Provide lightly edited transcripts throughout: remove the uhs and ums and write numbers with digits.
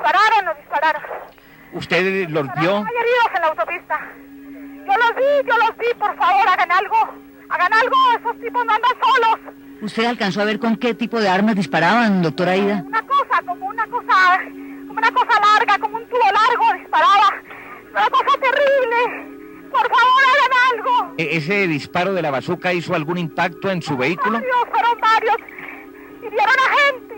Nos dispararon. ¿Usted los vio? Hay heridos en la autopista. Yo los vi, por favor, hagan algo, esos tipos no andan solos. ¿Usted alcanzó a ver con qué tipo de armas disparaban, doctora Aida? Como una cosa larga, como un tubo largo disparaba. Una cosa terrible. Por favor, hagan algo. ¿Ese disparo de la bazuca hizo algún impacto en su vehículo? Fueron varios. Hirieron a gente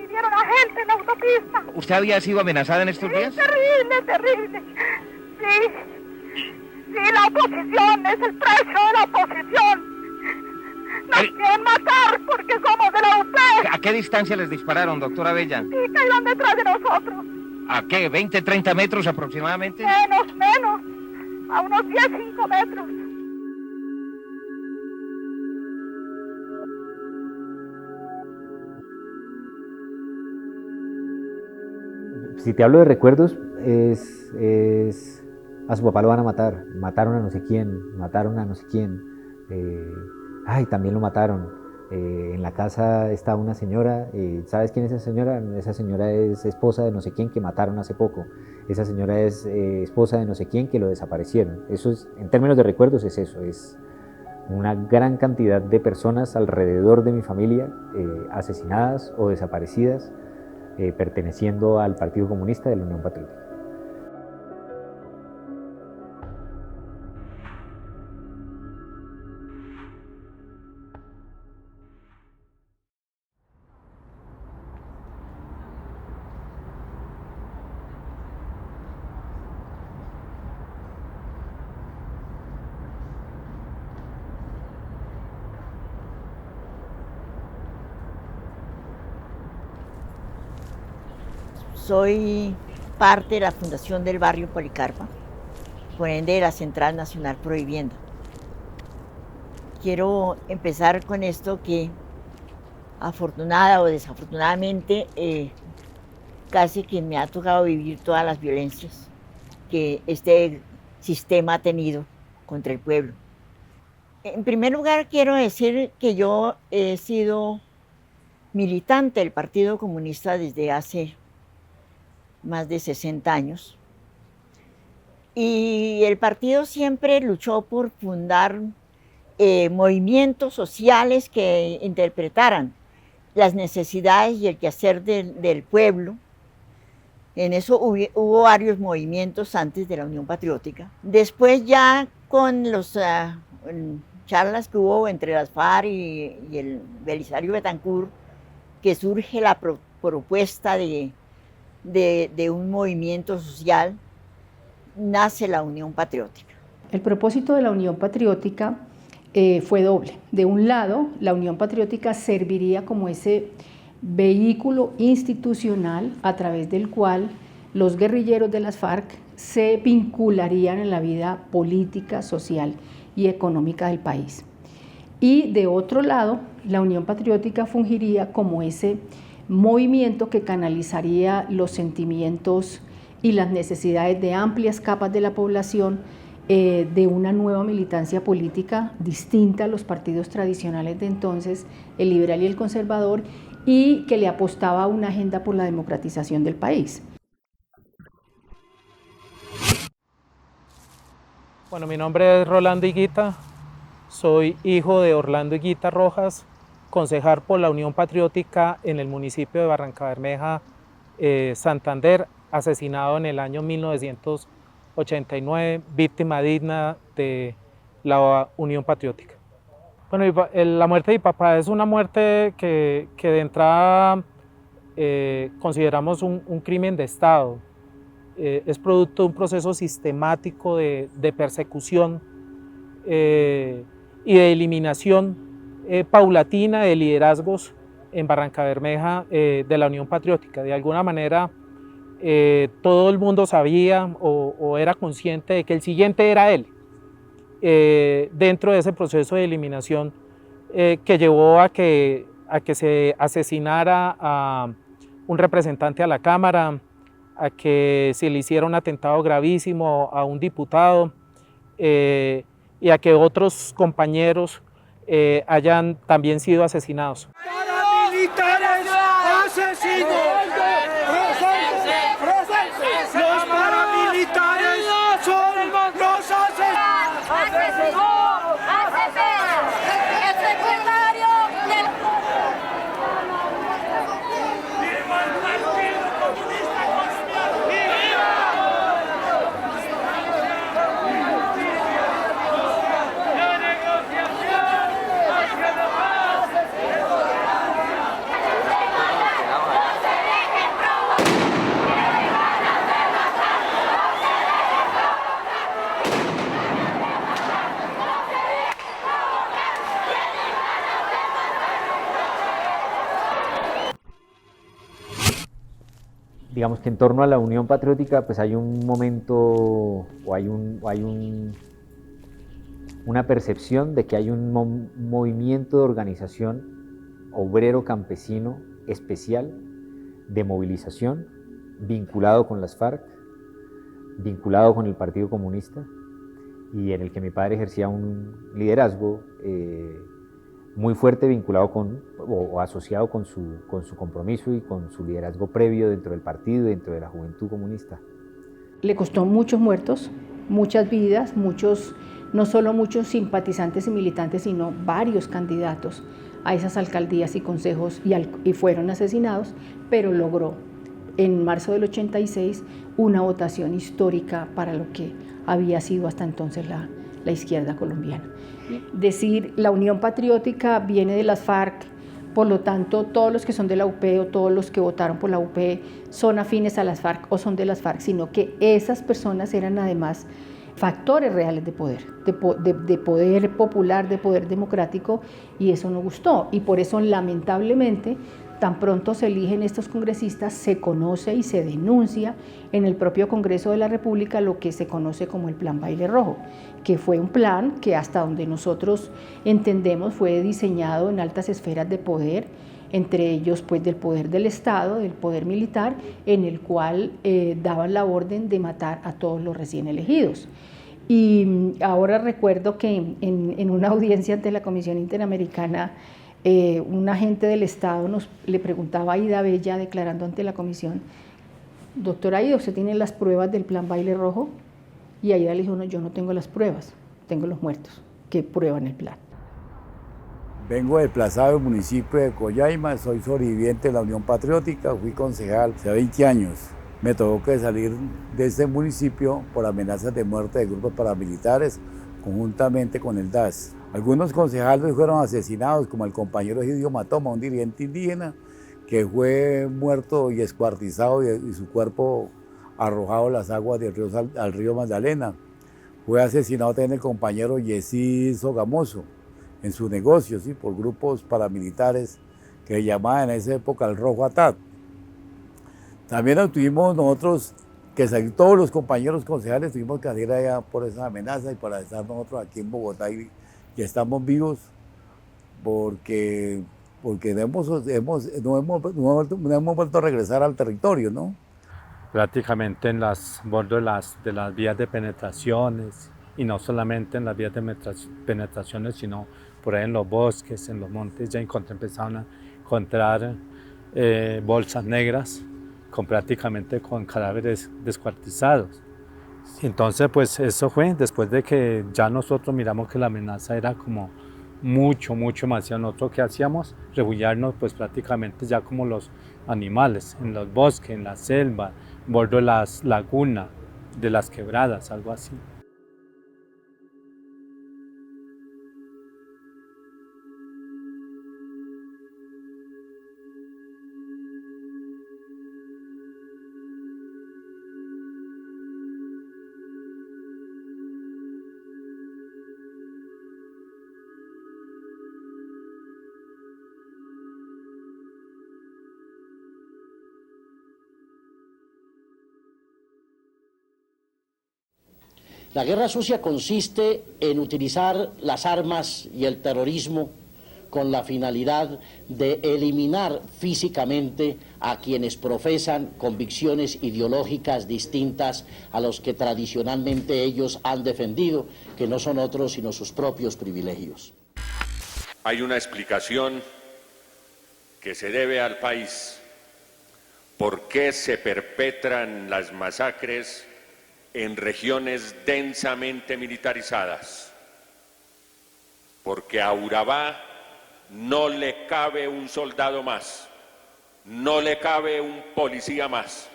en la autopista. ¿Usted había sido amenazada en estos días? Terrible. Sí, la oposición, es el precio de la oposición. Nos quieren matar porque somos de la UP. ¿A qué distancia les dispararon, doctora Bella? Sí, cayeron detrás de nosotros. ¿A qué? ¿20, 30 metros aproximadamente? Menos. A unos 10, 5 metros. Si te hablo de recuerdos, a su papá lo van a matar, mataron a no sé quién, también lo mataron. En la casa está una señora, ¿sabes quién es esa señora? Esa señora es esposa de no sé quién que mataron hace poco. Esa señora es esposa de no sé quién que lo desaparecieron. Eso es, en términos de recuerdos, es eso, es una gran cantidad de personas alrededor de mi familia asesinadas o desaparecidas perteneciendo al Partido Comunista de la Unión Patriótica. Soy parte de la fundación del barrio Policarpa, por ende de la Central Nacional Pro Vivienda. Quiero empezar con esto que, afortunada o desafortunadamente, casi que me ha tocado vivir todas las violencias que este sistema ha tenido contra el pueblo. En primer lugar, quiero decir que yo he sido militante del Partido Comunista desde hace más de 60 años. Y el partido siempre luchó por fundar movimientos sociales que interpretaran las necesidades y el quehacer del pueblo. En eso hubo varios movimientos antes de la Unión Patriótica. Después ya con las charlas que hubo entre las FARC y el Belisario Betancur, que surge la propuesta de un movimiento social, nace la Unión Patriótica. El propósito de la Unión Patriótica fue doble. De un lado, la Unión Patriótica serviría como ese vehículo institucional a través del cual los guerrilleros de las FARC se vincularían en la vida política, social y económica del país. Y de otro lado, la Unión Patriótica fungiría como ese movimiento que canalizaría los sentimientos y las necesidades de amplias capas de la población de una nueva militancia política distinta a los partidos tradicionales de entonces, el liberal y el conservador, y que le apostaba a una agenda por la democratización del país. Bueno, mi nombre es Rolando Higuita, soy hijo de Orlando Higuita Rojas, concejal por la Unión Patriótica en el municipio de Barrancabermeja, Santander, asesinado en el año 1989, víctima digna de la Unión Patriótica. Bueno, la muerte de mi papá es una muerte que de entrada consideramos un crimen de Estado. Es producto de un proceso sistemático de persecución y de eliminación paulatina de liderazgos en Barrancabermeja de la Unión Patriótica. De alguna manera todo el mundo sabía o era consciente de que el siguiente era él, dentro de ese proceso de eliminación que llevó a que se asesinara a un representante a la Cámara, a que se le hiciera un atentado gravísimo a un diputado y a que otros compañeros hayan también sido asesinados. ¡Paramilitares asesinos! ¡Presente! ¡Presente! digamos que en torno a la Unión Patriótica pues hay un momento o hay una percepción de que hay un movimiento de organización obrero campesino especial de movilización vinculado con las FARC, vinculado con el Partido Comunista, y en el que mi padre ejercía un liderazgo muy fuerte vinculado con o asociado con su compromiso y con su liderazgo previo dentro del partido y dentro de la Juventud Comunista. Le costó muchos muertos, muchas vidas, no solo muchos simpatizantes y militantes, sino varios candidatos a esas alcaldías y consejos y fueron asesinados, pero logró en marzo del 86 una votación histórica para lo que había sido hasta entonces la izquierda colombiana. Decir la Unión Patriótica viene de las FARC, por lo tanto todos los que son de la UP o todos los que votaron por la UP son afines a las FARC o son de las FARC, sino que esas personas eran además factores reales de poder, de poder popular, de poder democrático, y eso no gustó. Y por eso, lamentablemente, tan pronto se eligen estos congresistas, se conoce y se denuncia en el propio Congreso de la República lo que se conoce como el Plan Baile Rojo, que fue un plan que hasta donde nosotros entendemos fue diseñado en altas esferas de poder, entre ellos pues del poder del Estado, del poder militar, en el cual daban la orden de matar a todos los recién elegidos. Y ahora recuerdo que en una audiencia ante la Comisión Interamericana, un agente del Estado le preguntaba a Ida Bella, declarando ante la comisión: doctora Ida, ¿usted tiene las pruebas del Plan Baile Rojo? Y Ida le dijo: no, yo no tengo las pruebas, tengo los muertos que prueban el plan. Vengo desplazado del municipio de Collaima, soy sobreviviente de la Unión Patriótica, fui concejal hace 20 años. Me tocó que salir de este municipio por amenazas de muerte de grupos paramilitares conjuntamente con el DAS. Algunos concejales fueron asesinados, como el compañero Egidio Matoma, un dirigente indígena que fue muerto y descuartizado y su cuerpo arrojado a las aguas del río, al río Magdalena. Fue asesinado también el compañero Yesí Sogamoso en su negocio, ¿sí?, por grupos paramilitares que llamaban en esa época el Rojo Atad. También tuvimos nosotros que salir, todos los compañeros concejales tuvimos que salir allá por esa amenaza y para estar nosotros aquí en Bogotá y estamos vivos porque no hemos vuelto a regresar al territorio, ¿no? Prácticamente en las bordes de las vías de penetraciones, y no solamente en las vías de penetraciones, sino por ahí en los bosques, en los montes, ya empezaron a encontrar bolsas negras prácticamente con cadáveres descuartizados. Entonces, pues eso fue después de que ya nosotros miramos que la amenaza era como mucho más hacia nosotros. ¿Qué hacíamos? Refugiarnos pues prácticamente ya como los animales, en los bosques, en la selva, borde de las lagunas, de las quebradas, algo así. La guerra sucia consiste en utilizar las armas y el terrorismo con la finalidad de eliminar físicamente a quienes profesan convicciones ideológicas distintas a los que tradicionalmente ellos han defendido, que no son otros sino sus propios privilegios. Hay una explicación que se debe al país. ¿Por qué se perpetran las masacres en regiones densamente militarizadas? Porque a Urabá no le cabe un soldado más, no le cabe un policía más.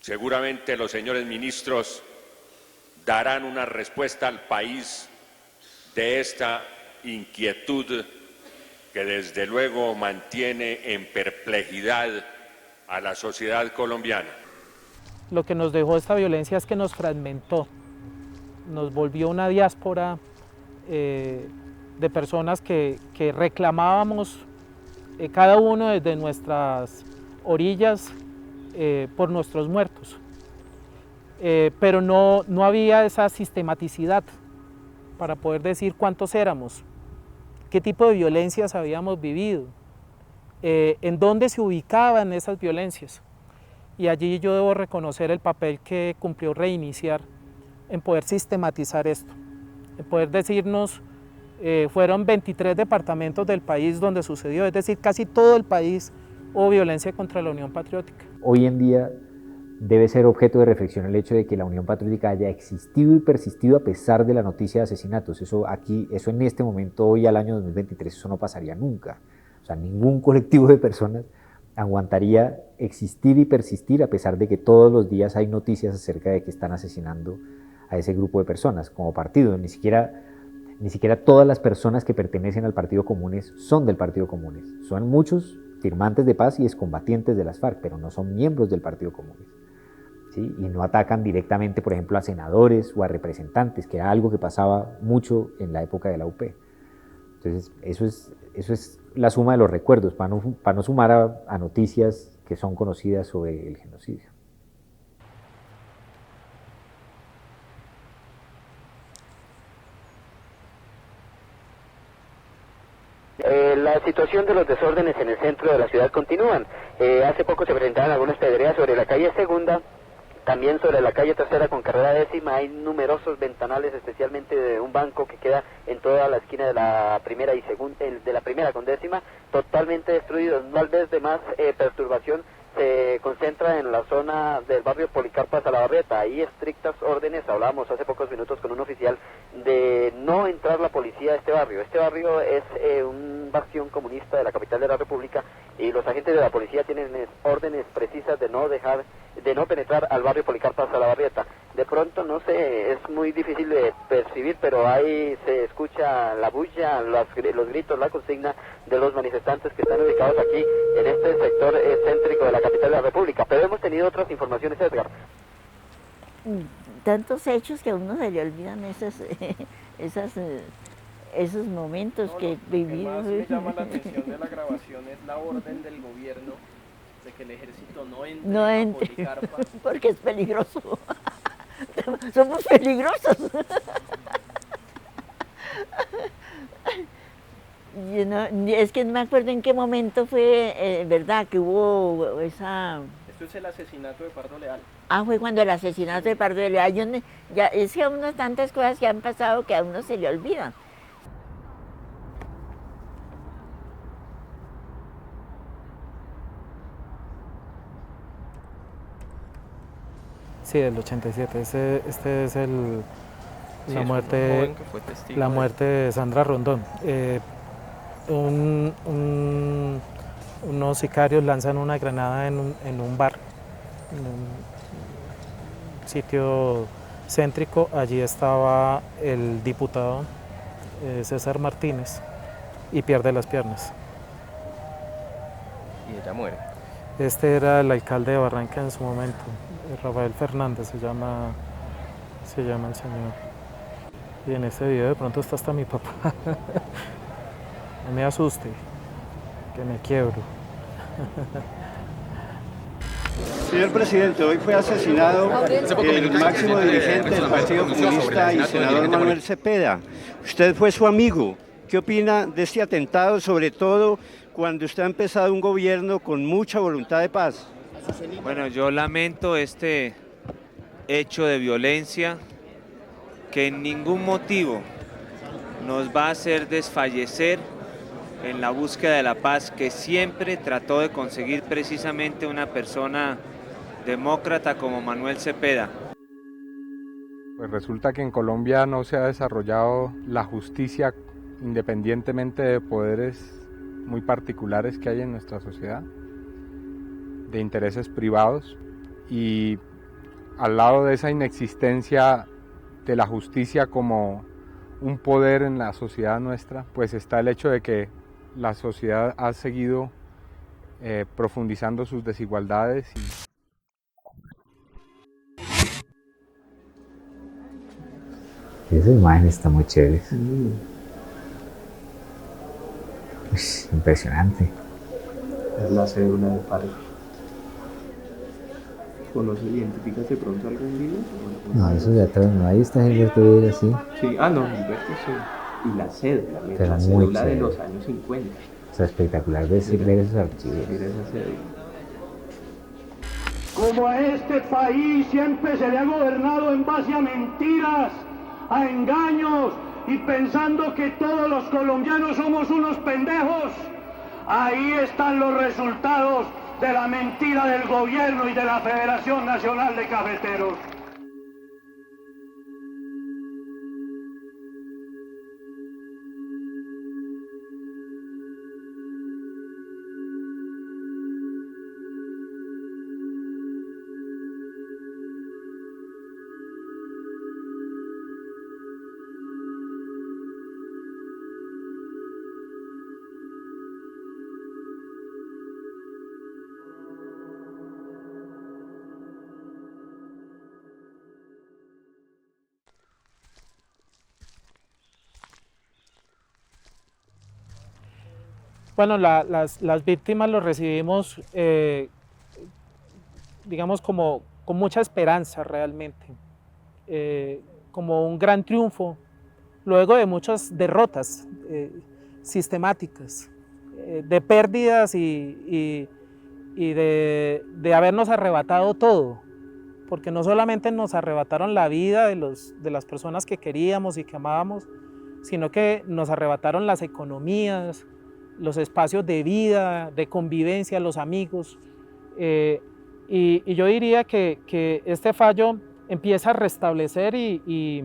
Seguramente los señores ministros darán una respuesta al país de esta inquietud que desde luego mantiene en perplejidad a la sociedad colombiana. Lo que nos dejó esta violencia es que nos fragmentó, nos volvió una diáspora de personas que reclamábamos cada uno desde nuestras orillas por nuestros muertos. Pero no había esa sistematicidad para poder decir cuántos éramos, qué tipo de violencias habíamos vivido, en dónde se ubicaban esas violencias. Y allí yo debo reconocer el papel que cumplió Reiniciar en poder sistematizar esto, en poder decirnos, fueron 23 departamentos del país donde sucedió, es decir, casi todo el país hubo violencia contra la Unión Patriótica. Hoy en día debe ser objeto de reflexión el hecho de que la Unión Patriótica haya existido y persistido a pesar de la noticia de asesinatos. Eso en este momento, hoy al año 2023, eso no pasaría nunca. O sea, ningún colectivo de personas aguantaría existir y persistir a pesar de que todos los días hay noticias acerca de que están asesinando a ese grupo de personas como partido. Ni siquiera todas las personas que pertenecen al Partido Comunes son del Partido Comunes. Son muchos firmantes de paz y excombatientes de las FARC, pero no son miembros del Partido Comunes. ¿Sí? Y no atacan directamente, por ejemplo, a senadores o a representantes, que era algo que pasaba mucho en la época de la UP. Entonces, eso es la suma de los recuerdos, para no sumar a noticias que son conocidas sobre el genocidio. La situación de los desórdenes en el centro de la ciudad continúan. Hace poco se presentaron algunas pedrerías sobre la calle Segunda, también sobre la calle Tercera con carrera décima. Hay numerosos ventanales, especialmente de un banco que queda en toda la esquina de la primera y segunda, de la primera con décima, totalmente destruidos. Tal vez de más perturbación se concentra en la zona del barrio Policarpa Salabarrieta. Hay estrictas órdenes, hablábamos hace pocos minutos con un oficial, de no entrar la policía a este barrio. Este barrio es un bastión comunista de la capital de la República y los agentes de la policía tienen órdenes precisas de no penetrar al barrio Policarpa Salabarrieta. De pronto, no sé, es muy difícil de percibir, pero ahí se escucha la bulla, los gritos, la consigna de los manifestantes que están ubicados aquí en este sector céntrico de la capital de la República. Pero hemos tenido otras informaciones, Edgar. Tantos hechos que a uno se le olvidan esos momentos que vivimos. Lo que más me llama la atención de la grabación es la orden del gobierno de que el ejército no entre a Policarpa. Porque es peligroso. Somos peligrosos. Es que no me acuerdo en qué momento fue, verdad, que hubo esa... Esto es el asesinato de Pardo Leal. Fue cuando el asesinato de Pardo Leal. Es que a uno tantas cosas que han pasado que a uno se le olvidan. Sí, del 87. Este es la muerte de Sandra Rondón. Unos sicarios lanzan una granada en un bar, en un sitio céntrico. Allí estaba el diputado César Martínez y pierde las piernas. Y ella muere. Este era el alcalde de Barranca en su momento, Rafael Fernández se llama el señor. Y en este video de pronto está hasta mi papá. No me asuste, que me quiebro. Señor presidente, hoy fue asesinado el máximo dirigente del Partido Comunista y senador Manuel Cepeda. Usted fue su amigo. ¿Qué opina de este atentado, sobre todo cuando usted ha empezado un gobierno con mucha voluntad de paz? Bueno, yo lamento este hecho de violencia que en ningún motivo nos va a hacer desfallecer en la búsqueda de la paz que siempre trató de conseguir precisamente una persona demócrata como Manuel Cepeda. Pues resulta que en Colombia no se ha desarrollado la justicia independientemente de poderes muy particulares que hay en nuestra sociedad, de intereses privados, y al lado de esa inexistencia de la justicia como un poder en la sociedad nuestra, pues está el hecho de que la sociedad ha seguido profundizando sus desigualdades. Esa imagen está muy chévere. Impresionante. Es la cédula de paro. ¿Conoces, identificas de pronto algún líder? No, eso de atrás no, ahí está Gilberto Videla, sí. Sí, no, Gilberto sí. Y la cédula, pero la cédula de los años 50. O sea, espectacular ver esos archivos. Mira esa cédula. Como a este país siempre se le ha gobernado en base a mentiras, a engaños y pensando que todos los colombianos somos unos pendejos, ahí están los resultados de la mentira del gobierno y de la Federación Nacional de Cafeteros. Bueno, las víctimas los recibimos, digamos, como con mucha esperanza realmente, como un gran triunfo, luego de muchas derrotas sistemáticas, de pérdidas y de habernos arrebatado todo, porque no solamente nos arrebataron la vida de las personas que queríamos y que amábamos, sino que nos arrebataron las economías, los espacios de vida, de convivencia, los amigos. Y yo diría que este fallo empieza a restablecer y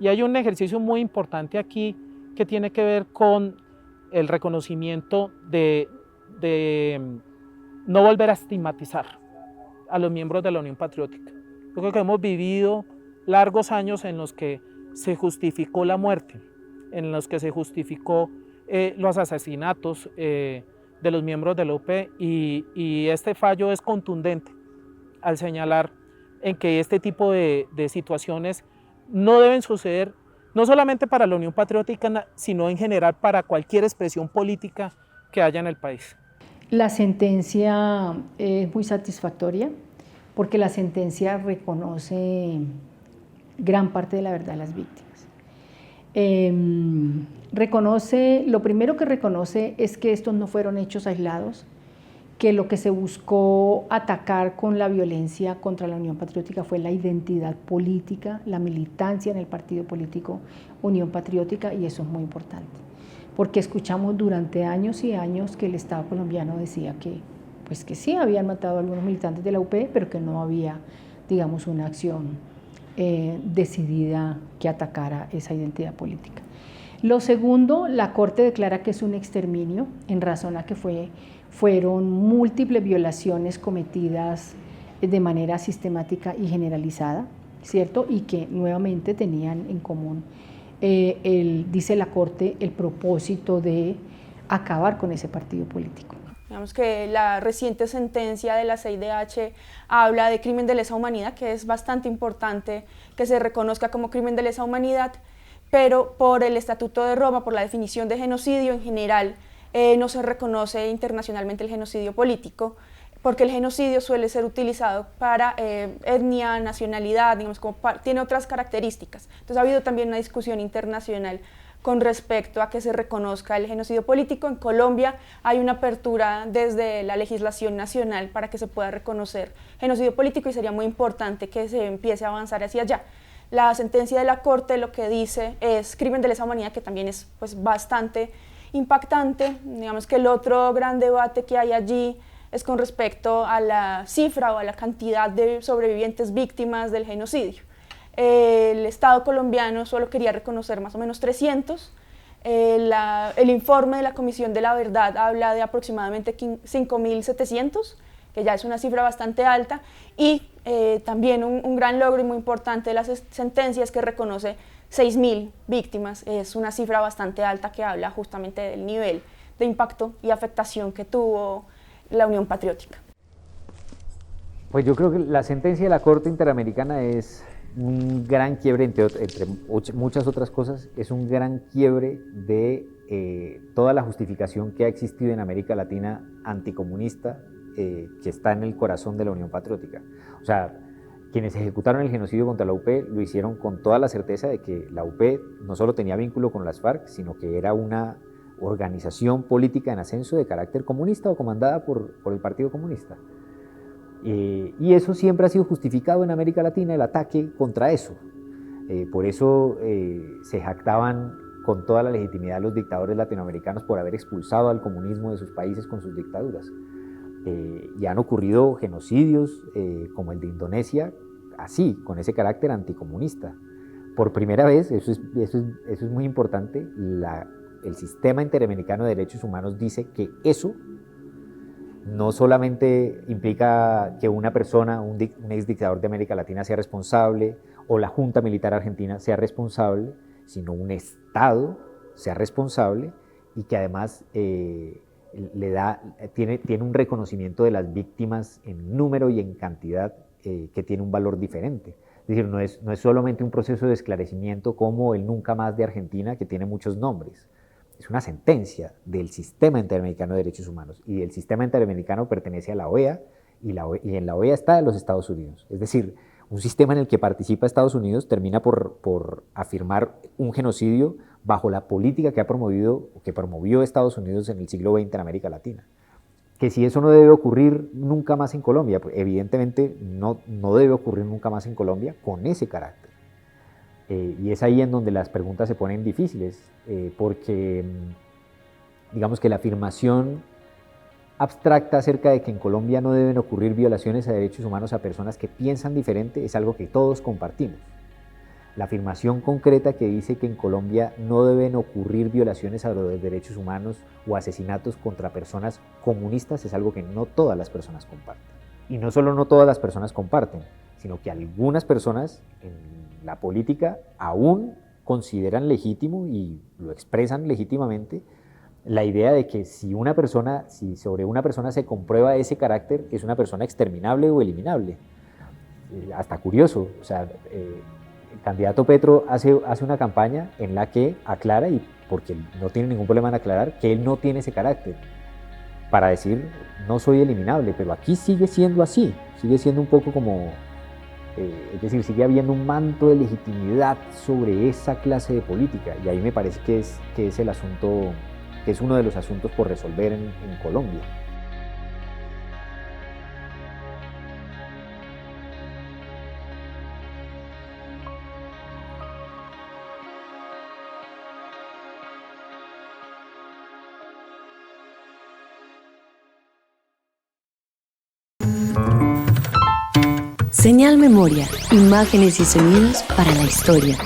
hay un ejercicio muy importante aquí que tiene que ver con el reconocimiento de no volver a estigmatizar a los miembros de la Unión Patriótica. Yo creo que hemos vivido largos años en los que se justificó la muerte, en los que se justificó los asesinatos de los miembros de la UP y este fallo es contundente al señalar en que este tipo de situaciones no deben suceder no solamente para la Unión Patriótica, sino en general para cualquier expresión política que haya en el país. La sentencia es muy satisfactoria porque la sentencia reconoce gran parte de la verdad de las víctimas. Lo primero que reconoce es que estos no fueron hechos aislados, que lo que se buscó atacar con la violencia contra la Unión Patriótica fue la identidad política, la militancia en el partido político Unión Patriótica, y eso es muy importante, porque escuchamos durante años y años que el Estado colombiano decía que sí habían matado a algunos militantes de la UP, pero que no había, digamos, una acción decidida que atacara esa identidad política. Lo segundo, la Corte declara que es un exterminio en razón a que fueron múltiples violaciones cometidas de manera sistemática y generalizada, ¿cierto? Y que nuevamente tenían en común, dice la Corte, el propósito de acabar con ese partido político. Digamos que la reciente sentencia de la CIDH habla de crimen de lesa humanidad, que es bastante importante que se reconozca como crimen de lesa humanidad, pero por el Estatuto de Roma, por la definición de genocidio en general, no se reconoce internacionalmente el genocidio político, porque el genocidio suele ser utilizado para etnia, nacionalidad, digamos, tiene otras características. Entonces ha habido también una discusión internacional con respecto a que se reconozca el genocidio político. En Colombia hay una apertura desde la legislación nacional para que se pueda reconocer genocidio político y sería muy importante que se empiece a avanzar hacia allá. La sentencia de la Corte lo que dice es crimen de lesa humanidad, que también es bastante impactante. Digamos que el otro gran debate que hay allí es con respecto a la cifra o a la cantidad de sobrevivientes víctimas del genocidio. El Estado colombiano solo quería reconocer más o menos 300. El informe de la Comisión de la Verdad habla de aproximadamente 5.700, que ya es una cifra bastante alta, y también un gran logro y muy importante de las sentencias que reconoce 6.000 víctimas. Es una cifra bastante alta que habla justamente del nivel de impacto y afectación que tuvo la Unión Patriótica. Pues yo creo que la sentencia de la Corte Interamericana es un gran quiebre, entre muchas otras cosas, es un gran quiebre de toda la justificación que ha existido en América Latina anticomunista que está en el corazón de la Unión Patriótica. O sea, quienes ejecutaron el genocidio contra la UP lo hicieron con toda la certeza de que la UP no solo tenía vínculo con las FARC, sino que era una organización política en ascenso de carácter comunista o comandada por el Partido Comunista. Y eso siempre ha sido justificado en América Latina, el ataque contra eso. Por eso se jactaban con toda la legitimidad los dictadores latinoamericanos por haber expulsado al comunismo de sus países con sus dictaduras. Y han ocurrido genocidios como el de Indonesia, así, con ese carácter anticomunista. Por primera vez, eso es muy importante, el Sistema Interamericano de Derechos Humanos dice que eso no solamente implica que una persona, un exdictador de América Latina sea responsable, o la Junta Militar Argentina sea responsable, sino un Estado sea responsable, y que además tiene un reconocimiento de las víctimas en número y en cantidad que tiene un valor diferente. Es decir, no es solamente un proceso de esclarecimiento como el Nunca Más de Argentina, que tiene muchos nombres. Es una sentencia del Sistema Interamericano de Derechos Humanos, y el Sistema Interamericano pertenece a la OEA, y en la OEA está los Estados Unidos. Es decir, un sistema en el que participa Estados Unidos termina por afirmar un genocidio bajo la política que promovió Estados Unidos en el siglo XX en América Latina. Que si eso no debe ocurrir nunca más en Colombia, pues evidentemente no debe ocurrir nunca más en Colombia con ese carácter. Y es ahí en donde las preguntas se ponen difíciles, porque digamos que la afirmación abstracta acerca de que en Colombia no deben ocurrir violaciones a derechos humanos a personas que piensan diferente es algo que todos compartimos. La afirmación concreta que dice que en Colombia no deben ocurrir violaciones a los derechos humanos o asesinatos contra personas comunistas es algo que no todas las personas comparten. Y no solo no todas las personas comparten, sino que algunas personas en la política aún consideran legítimo y lo expresan legítimamente la idea de que si sobre una persona se comprueba ese carácter, es una persona exterminable o eliminable. Hasta curioso, o sea, el candidato Petro hace una campaña en la que aclara, y porque no tiene ningún problema en aclarar, que él no tiene ese carácter, para decir, no soy eliminable, pero aquí sigue siendo así, sigue siendo un poco como, es decir, sigue habiendo un manto de legitimidad sobre esa clase de política, y ahí me parece que es el asunto, que es uno de los asuntos por resolver en Colombia. Señal Memoria, imágenes y sonidos para la historia.